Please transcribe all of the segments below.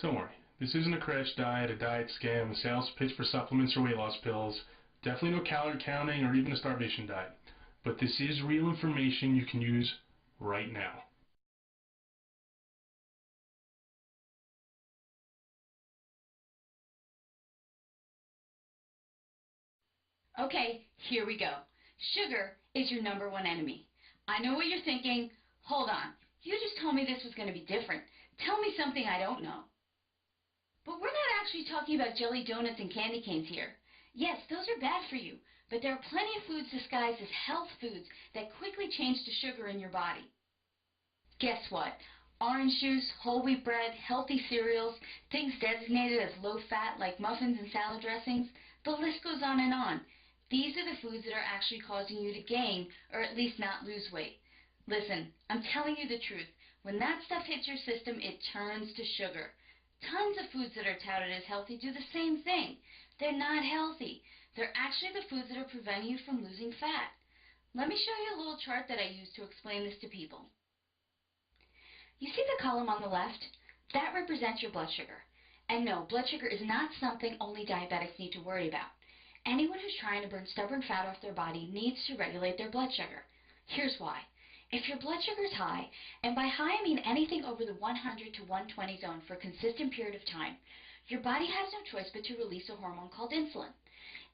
Don't worry. This isn't a crash diet, a diet scam, a sales pitch for supplements or weight loss pills. Definitely no calorie counting or even a starvation diet. But this is real information you can use right now. Okay, here we go. Sugar is your number one enemy. I know what you're thinking. Hold on. You just told me this was going to be different. Tell me something I don't know. But we're not actually talking about jelly donuts and candy canes here. Yes, those are bad for you, but there are plenty of foods disguised as health foods that quickly change to sugar in your body. Guess what? Orange juice, whole wheat bread, healthy cereals, things designated as low fat like muffins and salad dressings, the list goes on and on. These are the foods that are actually causing you to gain or at least not lose weight. Listen, I'm telling you the truth. When that stuff hits your system, it turns to sugar. Tons of foods that are touted as healthy do the same thing. They're not healthy. They're actually the foods that are preventing you from losing fat. Let me show you a little chart that I use to explain this to people. You see the column on the left? That represents your blood sugar. And no, blood sugar is not something only diabetics need to worry about. Anyone who's trying to burn stubborn fat off their body needs to regulate their blood sugar. Here's why. If your blood sugar is high, and by high I mean anything over the 100 to 120 zone for a consistent period of time, your body has no choice but to release a hormone called insulin.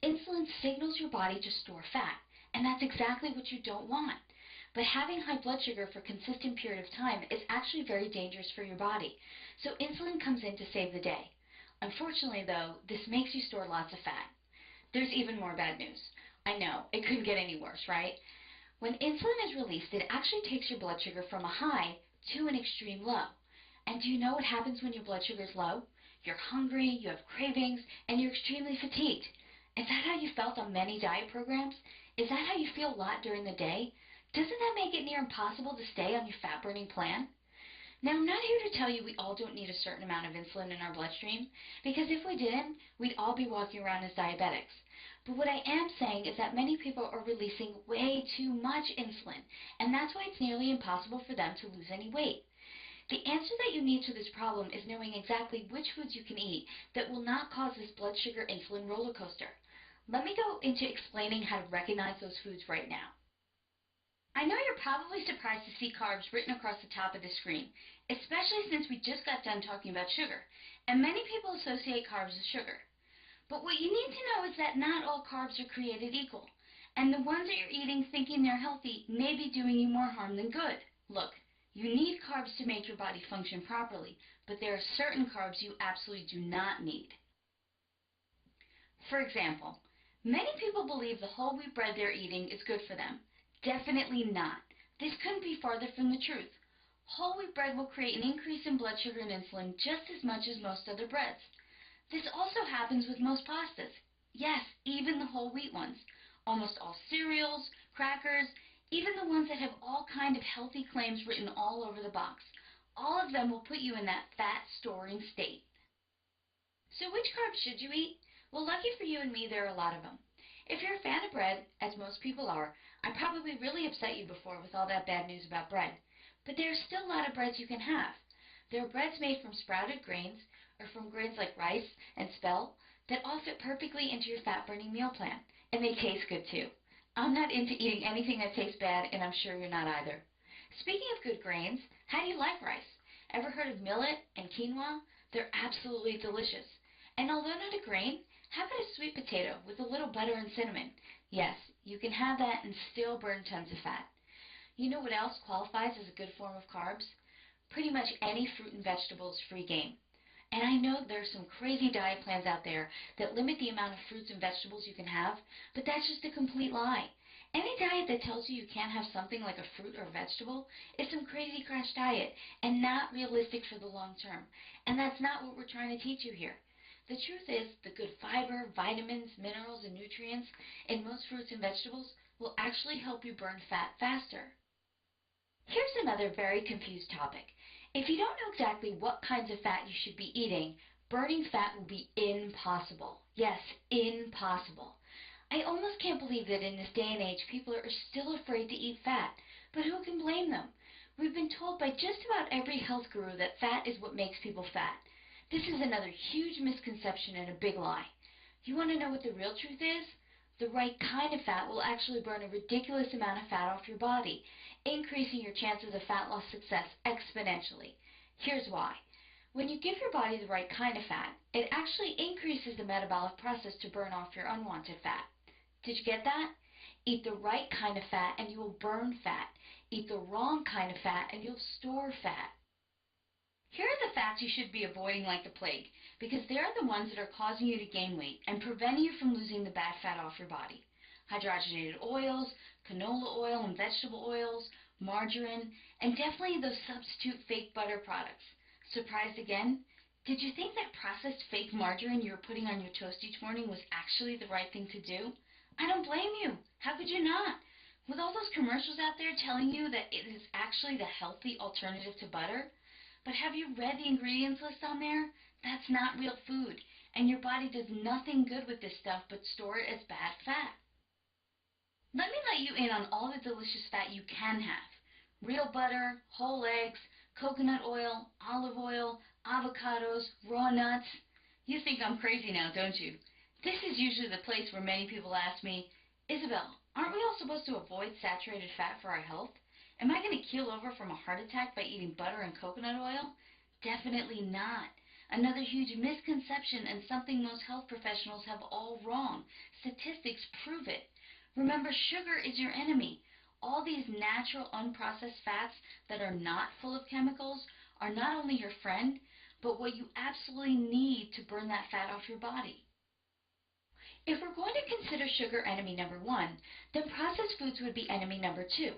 Insulin signals your body to store fat, and that's exactly what you don't want. But having high blood sugar for a consistent period of time is actually very dangerous for your body. So insulin comes in to save the day. Unfortunately, though, this makes you store lots of fat. There's even more bad news. I know, it couldn't get any worse, right? When insulin is released, it actually takes your blood sugar from a high to an extreme low. And do you know what happens when your blood sugar is low? You're hungry, you have cravings, and you're extremely fatigued. Is that how you felt on many diet programs? Is that how you feel a lot during the day? Doesn't that make it near impossible to stay on your fat-burning plan? Now, I'm not here to tell you we all don't need a certain amount of insulin in our bloodstream, because if we didn't, we'd all be walking around as diabetics. But what I am saying is that many people are releasing way too much insulin, and that's why it's nearly impossible for them to lose any weight. The answer that you need to this problem is knowing exactly which foods you can eat that will not cause this blood sugar insulin roller coaster. Let me go into explaining how to recognize those foods right now. I know you're probably surprised to see carbs written across the top of the screen, especially since we just got done talking about sugar, and many people associate carbs with sugar. But what you need to know is that not all carbs are created equal, and the ones that you're eating thinking they're healthy may be doing you more harm than good. Look, you need carbs to make your body function properly, but there are certain carbs you absolutely do not need. For example, many people believe the whole wheat bread they're eating is good for them. Definitely not. This couldn't be farther from the truth. Whole wheat bread will create an increase in blood sugar and insulin just as much as most other breads. This also happens with most pastas. Yes, even the whole wheat ones. Almost all cereals, crackers, even the ones that have all kind of healthy claims written all over the box. All of them will put you in that fat storing state. So which carbs should you eat? Well, lucky for you and me, there are a lot of them. If you're a fan of bread, as most people are, I probably really upset you before with all that bad news about bread. But there are still a lot of breads you can have. There are breads made from sprouted grains or from grains like rice and spelt that all fit perfectly into your fat-burning meal plan. And they taste good too. I'm not into eating anything that tastes bad, and I'm sure you're not either. Speaking of good grains, how do you like rice? Ever heard of millet and quinoa? They're absolutely delicious. And although not a grain, how about a sweet potato with a little butter and cinnamon? Yes, you can have that and still burn tons of fat. You know what else qualifies as a good form of carbs? Pretty much any fruit and vegetable is free game. And I know there are some crazy diet plans out there that limit the amount of fruits and vegetables you can have, but that's just a complete lie. Any diet that tells you you can't have something like a fruit or vegetable is some crazy crash diet and not realistic for the long term. And that's not what we're trying to teach you here. The truth is, the good fiber, vitamins, minerals, and nutrients in most fruits and vegetables will actually help you burn fat faster. Here's another very confused topic. If you don't know exactly what kinds of fat you should be eating, burning fat will be impossible. Yes, impossible. I almost can't believe that in this day and age people are still afraid to eat fat. But who can blame them? We've been told by just about every health guru that fat is what makes people fat. This is another huge misconception and a big lie. You want to know what the real truth is? The right kind of fat will actually burn a ridiculous amount of fat off your body, increasing your chances of fat loss success exponentially. Here's why. When you give your body the right kind of fat, it actually increases the metabolic process to burn off your unwanted fat. Did you get that? Eat the right kind of fat and you will burn fat. Eat the wrong kind of fat and you'll store fat. Here are the fats you should be avoiding like the plague, because they are the ones that are causing you to gain weight and preventing you from losing the bad fat off your body. Hydrogenated oils, canola oil and vegetable oils, margarine, and definitely those substitute fake butter products. Surprised again? Did you think that processed fake margarine you were putting on your toast each morning was actually the right thing to do? I don't blame you. How could you not? With all those commercials out there telling you that it is actually the healthy alternative to butter? But have you read the ingredients list on there? That's not real food, and your body does nothing good with this stuff but store it as bad fat. Let me let you in on all the delicious fat you can have. Real butter, whole eggs, coconut oil, olive oil, avocados, raw nuts. You think I'm crazy now, don't you? This is usually the place where many people ask me, Isabel, aren't we all supposed to avoid saturated fat for our health? Am I going to keel over from a heart attack by eating butter and coconut oil? Definitely not. Another huge misconception and something most health professionals have all wrong. Statistics prove it. Remember, sugar is your enemy. All these natural unprocessed fats that are not full of chemicals are not only your friend, but what you absolutely need to burn that fat off your body. If we're going to consider sugar enemy number one, then processed foods would be enemy number two.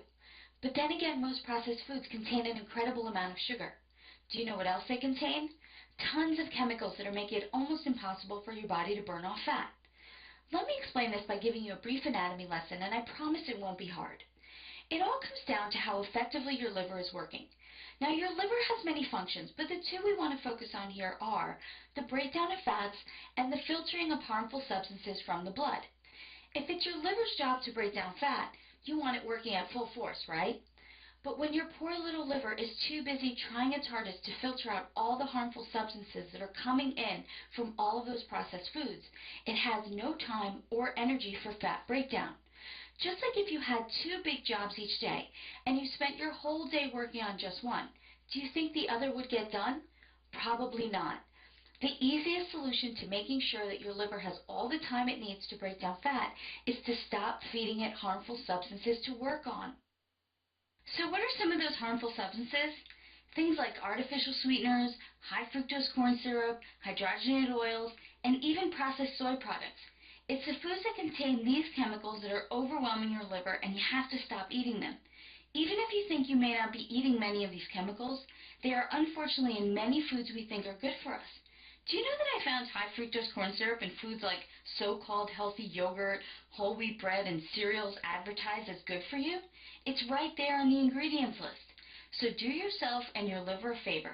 But then again, most processed foods contain an incredible amount of sugar. Do you know what else they contain? Tons of chemicals that are making it almost impossible for your body to burn off fat. Let me explain this by giving you a brief anatomy lesson, and I promise it won't be hard. It all comes down to how effectively your liver is working. Now, your liver has many functions, but the two we want to focus on here are the breakdown of fats and the filtering of harmful substances from the blood. If it's your liver's job to break down fat, you want it working at full force, right? But when your poor little liver is too busy trying its hardest to filter out all the harmful substances that are coming in from all of those processed foods, it has no time or energy for fat breakdown. Just like if you had two big jobs each day and you spent your whole day working on just one, do you think the other would get done? Probably not. The easiest solution to making sure that your liver has all the time it needs to break down fat is to stop feeding it harmful substances to work on. So what are some of those harmful substances? Things like artificial sweeteners, high fructose corn syrup, hydrogenated oils, and even processed soy products. It's the foods that contain these chemicals that are overwhelming your liver, and you have to stop eating them. Even if you think you may not be eating many of these chemicals, they are unfortunately in many foods we think are good for us. Do you know that I found high fructose corn syrup in foods like so-called healthy yogurt, whole wheat bread, and cereals advertised as good for you? It's right there on the ingredients list. So do yourself and your liver a favor.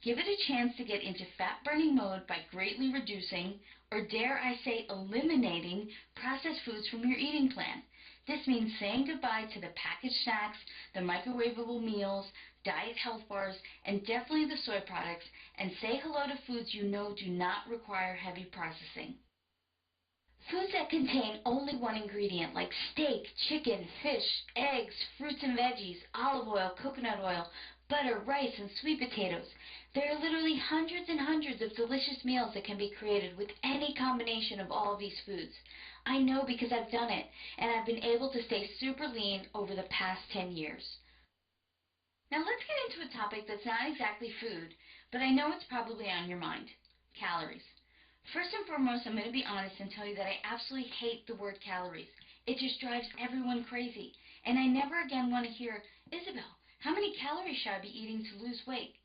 Give it a chance to get into fat-burning mode by greatly reducing, or dare I say eliminating, processed foods from your eating plan. This means saying goodbye to the packaged snacks, the microwavable meals, diet health bars, and definitely the soy products, and say hello to foods you know do not require heavy processing. Foods that contain only one ingredient like steak, chicken, fish, eggs, fruits and veggies, olive oil, coconut oil, butter, rice, and sweet potatoes. There are literally hundreds and hundreds of delicious meals that can be created with any combination of all of these foods. I know because I've done it, and I've been able to stay super lean over the past 10 years. Now let's get into a topic that's not exactly food, but I know it's probably on your mind: calories. First and foremost, I'm going to be honest and tell you that I absolutely hate the word calories. It just drives everyone crazy. And I never again want to hear, Isabel, how many calories should I be eating to lose weight?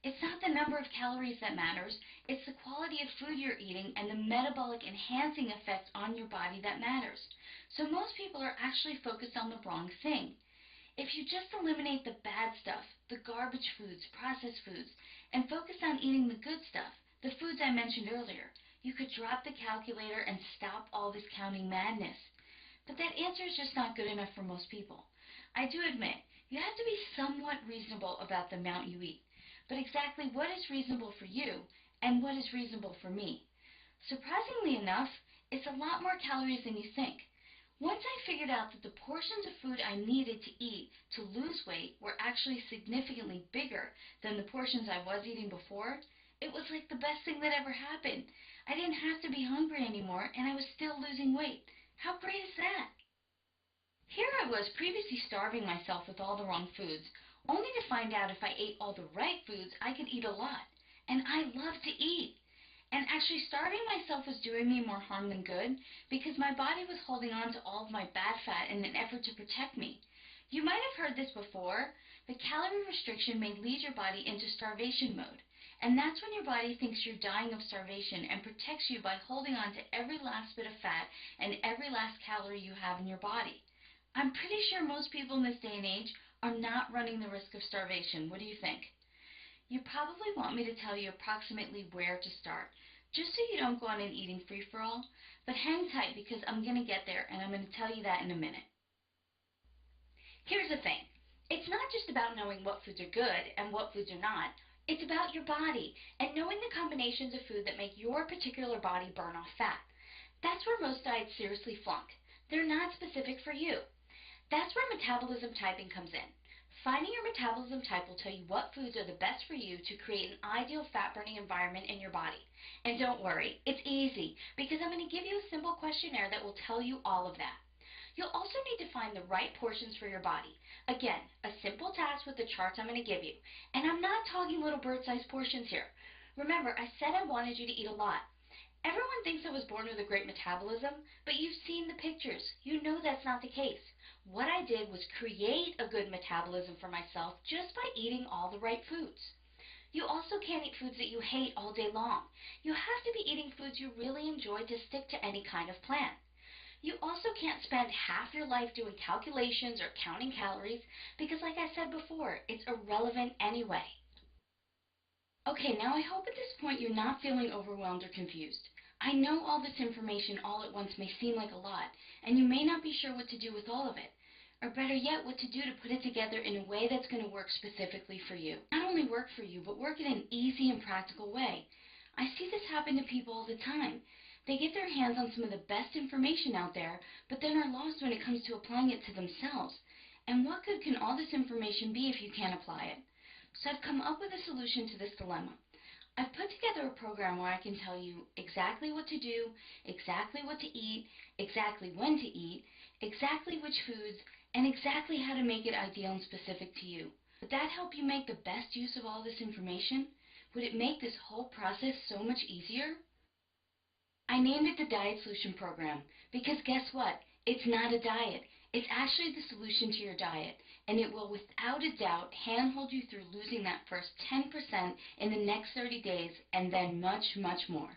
It's not the number of calories that matters. It's the quality of food you're eating and the metabolic enhancing effect on your body that matters. So most people are actually focused on the wrong thing. If you just eliminate the bad stuff, the garbage foods, processed foods, and focus on eating the good stuff, the foods I mentioned earlier, you could drop the calculator and stop all this counting madness. But that answer is just not good enough for most people. I do admit, you have to be somewhat reasonable about the amount you eat. But exactly what is reasonable for you and what is reasonable for me. Surprisingly enough, it's a lot more calories than you think. Once I figured out that the portions of food I needed to eat to lose weight were actually significantly bigger than the portions I was eating before, it was like the best thing that ever happened. I didn't have to be hungry anymore, and I was still losing weight. How great is that? Here I was previously starving myself with all the wrong foods, only to find out if I ate all the right foods, I could eat a lot. And I love to eat. And actually starving myself was doing me more harm than good because my body was holding on to all of my bad fat in an effort to protect me. You might have heard this before, but calorie restriction may lead your body into starvation mode. And that's when your body thinks you're dying of starvation and protects you by holding on to every last bit of fat and every last calorie you have in your body. I'm pretty sure most people in this day and age are not running the risk of starvation. What do you think? You probably want me to tell you approximately where to start, just so you don't go on an eating free-for-all, but hang tight because I'm going to get there and I'm going to tell you that in a minute. Here's the thing. It's not just about knowing what foods are good and what foods are not. It's about your body and knowing the combinations of food that make your particular body burn off fat. That's where most diets seriously flunk. They're not specific for you. That's where metabolism typing comes in. Finding your metabolism type will tell you what foods are the best for you to create an ideal fat-burning environment in your body. And don't worry, it's easy because I'm going to give you a simple questionnaire that will tell you all of that. You'll also need to find the right portions for your body. Again, a simple task with the charts I'm going to give you. And I'm not talking little bird-sized portions here. Remember, I said I wanted you to eat a lot. Everyone thinks I was born with a great metabolism, but you've seen the pictures. You know that's not the case. What I did was create a good metabolism for myself just by eating all the right foods. You also can't eat foods that you hate all day long. You have to be eating foods you really enjoy to stick to any kind of plan. You also can't spend half your life doing calculations or counting calories because, like I said before, it's irrelevant anyway. Okay, now I hope at this point you're not feeling overwhelmed or confused. I know all this information all at once may seem like a lot, and you may not be sure what to do with all of it. Or better yet, what to do to put it together in a way that's going to work specifically for you. Not only work for you, but work in an easy and practical way. I see this happen to people all the time. They get their hands on some of the best information out there, but then are lost when it comes to applying it to themselves. And what good can all this information be if you can't apply it? So I've come up with a solution to this dilemma. I've put together a program where I can tell you exactly what to do, exactly what to eat, exactly when to eat, exactly which foods, and exactly how to make it ideal and specific to you. Would that help you make the best use of all this information? Would it make this whole process so much easier? I named it the Diet Solution Program because guess what? It's not a diet. It's actually the solution to your diet, and it will without a doubt handhold you through losing that first 10% in the next 30 days and then much, much more.